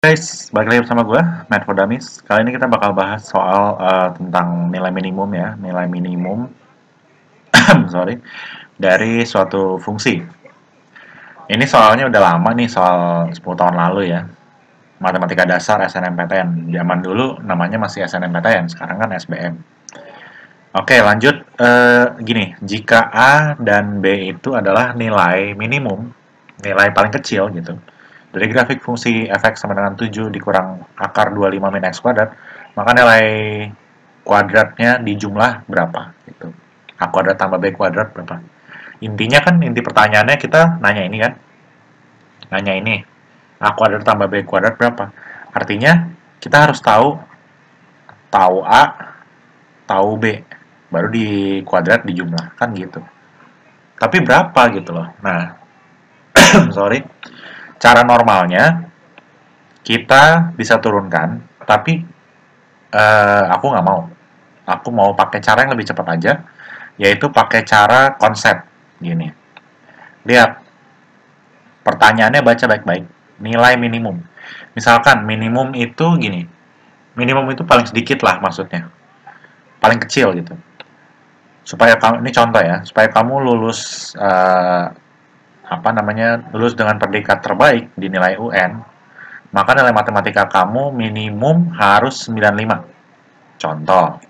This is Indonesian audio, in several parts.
Guys, balik lagi bersama gue, Matt for Dummies. Kali ini kita bakal bahas soal tentang nilai minimum ya, nilai minimum, sorry, dari suatu fungsi. Ini soalnya udah lama nih, soal 10 tahun lalu ya, matematika dasar SNMPTN. Zaman dulu namanya masih SNMPTN, sekarang kan SBM. Oke, lanjut. Gini, jika A dan B itu adalah nilai minimum, nilai paling kecil gitu, dari grafik fungsi fx sama dengan 7 dikurang akar 25 min x kuadrat, maka nilai kuadratnya di jumlah berapa? Gitu. A kuadrat tambah B kuadrat berapa? Intinya kan, inti pertanyaannya kita nanya ini kan, nanya ini, A kuadrat tambah B kuadrat berapa? Artinya, kita harus tahu, tahu A, tahu B, baru di kuadrat di jumlah, kan gitu. Tapi berapa gitu loh. Nah, sorry, cara normalnya kita bisa turunkan, tapi aku nggak mau. Aku mau pakai cara yang lebih cepat aja, yaitu pakai cara konsep. Gini, lihat pertanyaannya, baca baik-baik. Nilai minimum. Misalkan minimum itu gini, minimum itu paling sedikit lah maksudnya, paling kecil gitu. Supaya kamu, ini contoh ya, supaya kamu lulus lulus dengan predikat terbaik di nilai UN, maka nilai matematika kamu minimum harus 95. Contoh.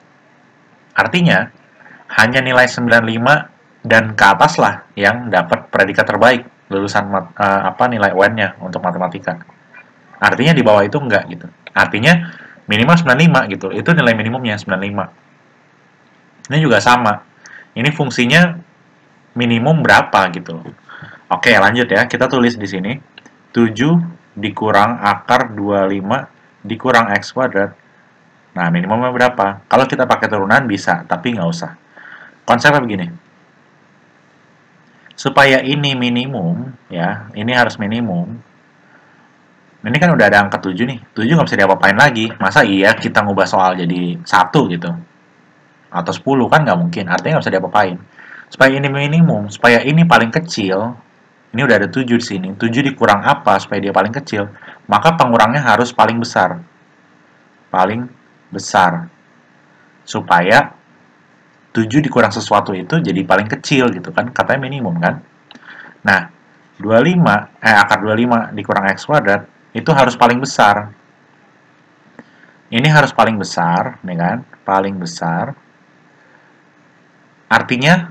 Artinya, hanya nilai 95 dan ke atas lah yang dapat predikat terbaik lulusan nilai UN-nya untuk matematika. Artinya di bawah itu enggak gitu. Artinya minimal 95 gitu. Itu nilai minimumnya 95. Ini juga sama. Ini fungsinya minimum berapa gitu. Oke, lanjut ya. Kita tulis di sini 7 dikurang akar 25 dikurang x kuadrat. Nah, minimumnya berapa? Kalau kita pakai turunan bisa, tapi nggak usah. Konsepnya begini. Supaya ini minimum, ya, ini harus minimum. Ini kan udah ada angka 7 nih. 7 nggak bisa diapa-apain lagi. Masa iya kita ngubah soal jadi 1 gitu? Atau 10 kan nggak mungkin. Artinya nggak bisa diapa-apain. Supaya ini minimum, supaya ini paling kecil, ini udah ada 7 di sini. 7 dikurang apa supaya dia paling kecil? Maka pengurangnya harus paling besar. Paling besar. Supaya 7 dikurang sesuatu itu jadi paling kecil gitu kan. Katanya minimum kan. Nah, akar 25 dikurang x kuadrat itu harus paling besar. Ini harus paling besar, nih kan? Paling besar. Artinya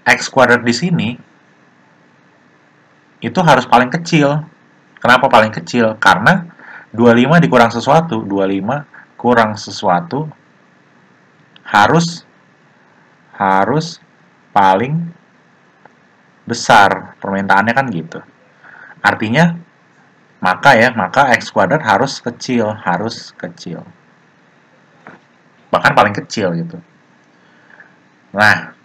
x kuadrat di sini itu harus paling kecil. Kenapa paling kecil? Karena 25 dikurang sesuatu, 25 kurang sesuatu harus paling besar. Permintaannya kan gitu. Artinya maka x kuadrat harus kecil, bahkan paling kecil gitu. Nah,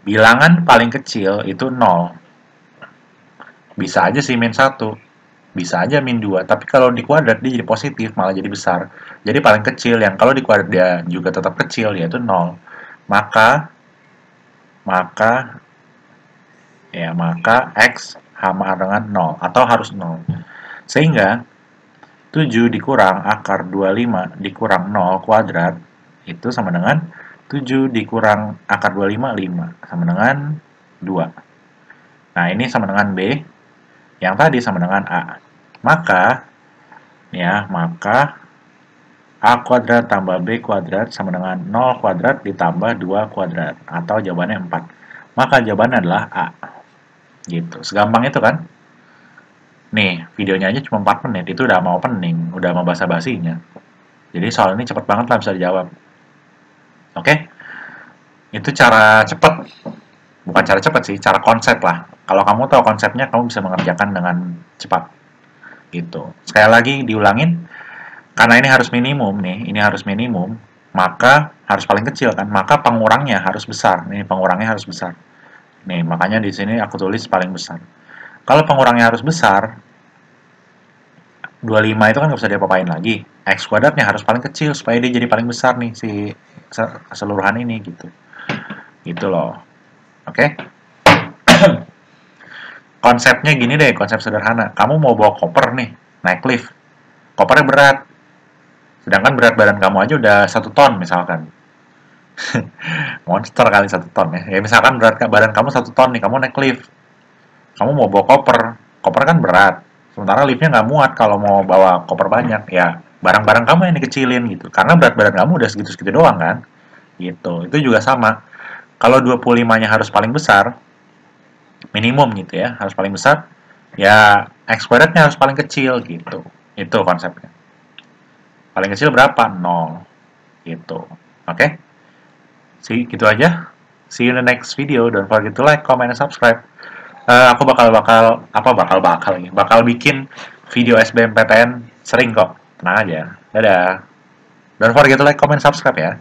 bilangan paling kecil itu 0. Bisa aja sih min 1, bisa aja min 2, tapi kalau di kuadrat dia jadi positif, malah jadi besar. Jadi paling kecil yang kalau di kuadrat dia juga tetap kecil, yaitu 0. Maka x sama dengan 0 atau harus 0. Sehingga 7 dikurang akar 25 dikurang 0 kuadrat itu sama dengan 7 dikurang akar 25, 5. Sama dengan 2. Nah, ini sama dengan B. Yang tadi sama dengan A. Maka A kuadrat tambah B kuadrat sama dengan 0 kuadrat ditambah 2 kuadrat. Atau jawabannya 4. Maka jawabannya adalah A. Gitu. Segampang itu kan? Nih, videonya aja cuma 4 menit. Itu udah mau opening. Udah mau basa-basinya. Jadi soal ini cepet banget lah bisa dijawab. Oke? Itu cara cepet. Bukan cara cepet sih, cara konsep lah. Kalau kamu tahu konsepnya, kamu bisa mengerjakan dengan cepat. Gitu. Sekali lagi diulangin, karena ini harus minimum nih, ini harus minimum, maka harus paling kecil kan, maka pengurangnya harus besar. Nih, pengurangnya harus besar. Nih, makanya di sini aku tulis paling besar. Kalau pengurangnya harus besar, 25 itu kan nggak bisa diapa-apain lagi. X kuadratnya harus paling kecil supaya dia jadi paling besar nih si keseluruhan ini gitu. Gitu loh. Oke? Konsepnya gini deh, konsep sederhana. Kamu mau bawa koper nih. naik lift, kopernya berat, sedangkan berat badan kamu aja udah 1 ton misalkan. Monster kali 1 ton ya. Ya misalkan berat badan kamu 1 ton nih, kamu naik lift, kamu mau bawa koper, koper kan berat. Sementara liftnya nggak muat kalau mau bawa koper banyak, ya barang-barang kamu yang dikecilin gitu. Karena berat badan kamu udah segitu-segitu doang kan. Gitu. Itu juga sama. Kalau 25-nya harus paling besar, minimum gitu ya, harus paling besar, ya X-squared-nya harus paling kecil gitu. Itu konsepnya. Paling kecil berapa? 0. Gitu. Oke? See, gitu aja. See you in the next video. Don't forget to like, comment, and subscribe. Aku bakal bikin video SBMPTN sering kok. Tenang aja. Dadah. Don't forget to like, comment, subscribe ya.